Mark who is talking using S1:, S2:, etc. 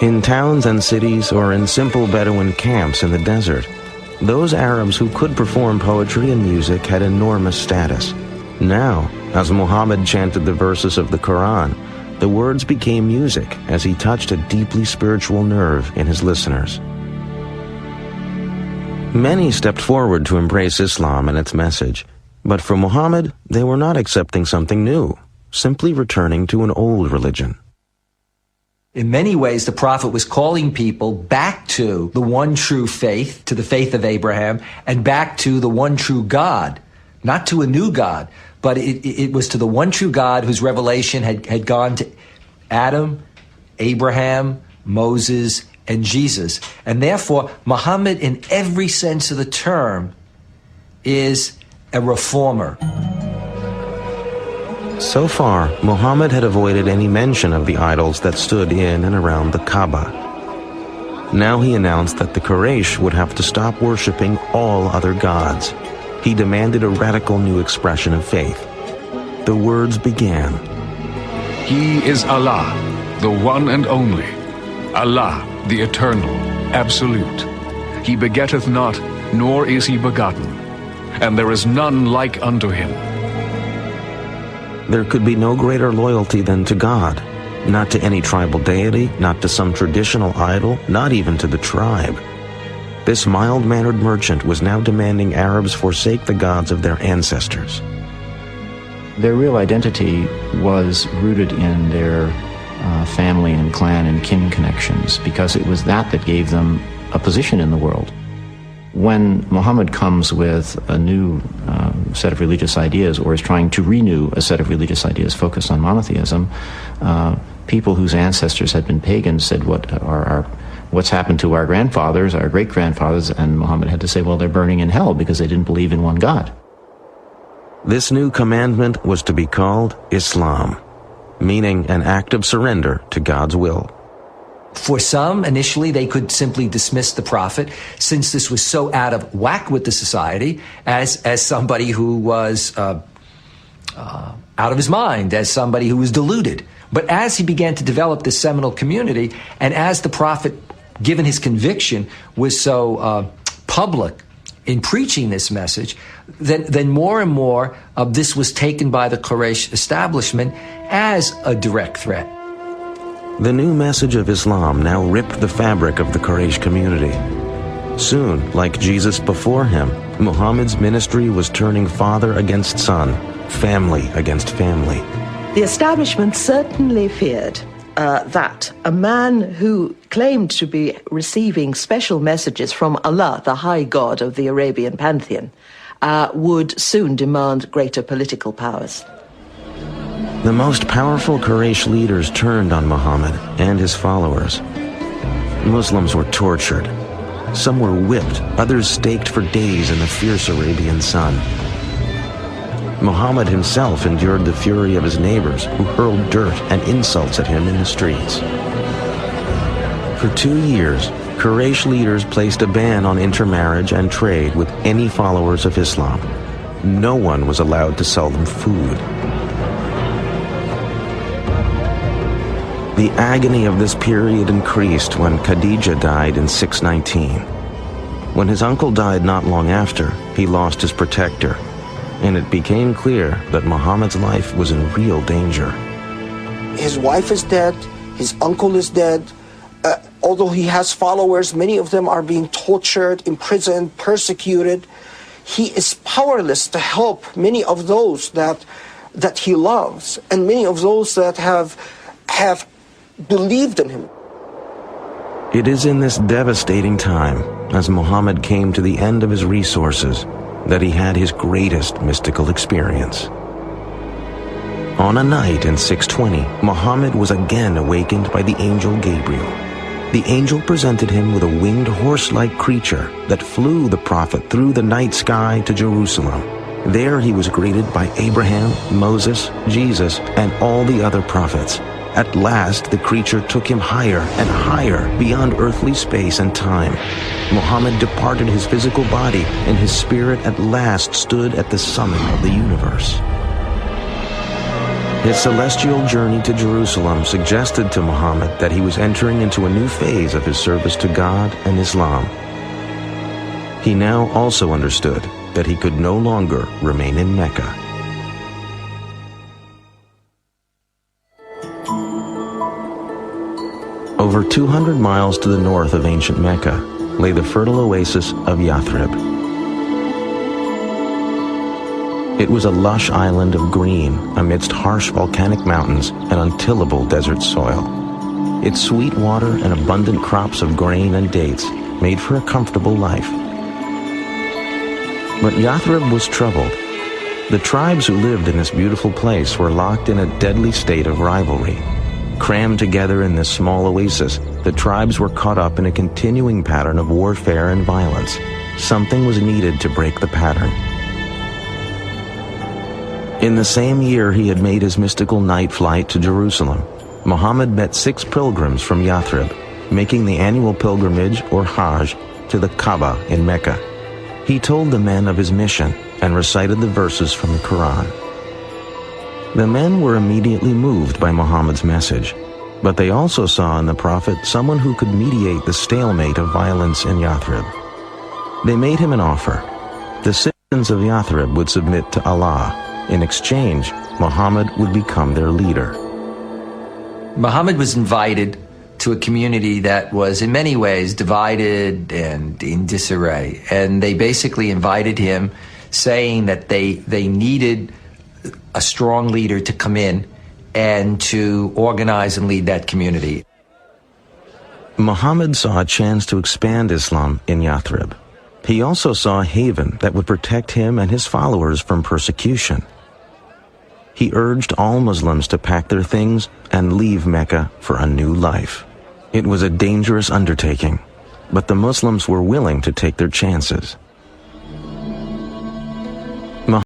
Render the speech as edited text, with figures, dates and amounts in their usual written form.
S1: In towns and cities or in simple Bedouin camps in the desert, those Arabs who could perform poetry and music had enormous status. Now, as Muhammad chanted the verses of the Quran, the words became music as he touched a deeply spiritual nerve in his listeners. Many stepped forward to embrace Islam and its message, but for Muhammad, they were not accepting something new, simply returning to an old religion.
S2: In many ways, the Prophet was calling people back to the one true faith, to the faith of Abraham, and back to the one true God, not to a new God, but it was to the one true God whose revelation had gone to Adam, Abraham, Moses, and Jesus. And therefore, Muhammad, in every sense of the term, is a reformer.
S1: So far, Muhammad had avoided any mention of the idols that stood in and around the Kaaba. Now he announced that the Quraysh would have to stop worshipping all other gods. He demanded a radical new expression of faith. The words began.
S3: He is Allah, the one and only. Allah, the eternal, absolute. He begetteth not, nor is he begotten. And there is none like unto him.
S1: There could be no greater loyalty than to God, not to any tribal deity, not to some traditional idol, not even to the tribe. This mild-mannered merchant was now demanding Arabs forsake the gods of their ancestors.
S4: Their real identity was rooted in their family and clan and kin connections, because it was that gave them a position in the world. When Muhammad comes with a new set of religious ideas, or is trying to renew a set of religious ideas focused on monotheism, people whose ancestors had been pagans said, what's happened to our grandfathers, our great-grandfathers? And Muhammad had to say, well, they're burning in hell because they didn't believe in one God.
S1: This new commandment was to be called Islam, meaning an act of surrender to God's will.
S2: For some, initially, they could simply dismiss the Prophet, since this was so out of whack with the society, as somebody who was out of his mind, as somebody who was deluded. But as he began to develop this seminal community, and as the Prophet, given his conviction, was so public in preaching this message, then more and more of this was taken by the Quraysh establishment as a direct threat.
S1: The new message of Islam now ripped the fabric of the Quraysh community. Soon, like Jesus before him, Muhammad's ministry was turning father against son, family against family.
S5: The establishment certainly feared that a man who claimed to be receiving special messages from Allah, the high god of the Arabian pantheon, would soon demand greater political powers.
S1: The most powerful Quraysh leaders turned on Muhammad and his followers. Muslims were tortured. Some were whipped, others staked for days in the fierce Arabian sun. Muhammad himself endured the fury of his neighbors, who hurled dirt and insults at him in the streets. For 2 years, Quraysh leaders placed a ban on intermarriage and trade with any followers of Islam. No one was allowed to sell them food. The agony of this period increased when Khadija died in 619. When his uncle died not long after, he lost his protector, and it became clear that Muhammad's life was in real danger.
S6: His wife is dead, his uncle is dead. Although he has followers, many of them are being tortured, imprisoned, persecuted. He is powerless to help many of those that he loves, and many of those that have believed in him.
S1: It is in this devastating time, as Muhammad came to the end of his resources, that he had his greatest mystical experience. On a night in 620, Muhammad was again awakened by the angel Gabriel. The angel presented him with a winged horse-like creature that flew the prophet through the night sky to Jerusalem. There he was greeted by Abraham, Moses, Jesus, and all the other prophets. At last, the creature took him higher and higher beyond earthly space and time. Muhammad departed his physical body, and his spirit at last stood at the summit of the universe. His celestial journey to Jerusalem suggested to Muhammad that he was entering into a new phase of his service to God and Islam. He now also understood that he could no longer remain in Mecca. Over 200 miles to the north of ancient Mecca lay the fertile oasis of Yathrib. It was a lush island of green amidst harsh volcanic mountains and untillable desert soil. Its sweet water and abundant crops of grain and dates made for a comfortable life. But Yathrib was troubled. The tribes who lived in this beautiful place were locked in a deadly state of rivalry. Crammed together in this small oasis, the tribes were caught up in a continuing pattern of warfare and violence. Something was needed to break the pattern. In the same year he had made his mystical night flight to Jerusalem, Muhammad met 6 pilgrims from Yathrib, making the annual pilgrimage, or Hajj, to the Kaaba in Mecca. He told the men of his mission and recited the verses from the Quran. The men were immediately moved by Muhammad's message, but they also saw in the Prophet someone who could mediate the stalemate of violence in Yathrib. They made him an offer. The citizens of Yathrib would submit to Allah. In exchange, Muhammad would become their leader.
S2: Muhammad was invited to a community that was in many ways divided and in disarray. And they basically invited him, saying that they needed a strong leader to come in and to organize and lead that community.
S1: Muhammad saw a chance to expand Islam in Yathrib. He also saw a haven that would protect him and his followers from persecution. He urged all Muslims to pack their things and leave Mecca for a new life. It was a dangerous undertaking, but the Muslims were willing to take their chances.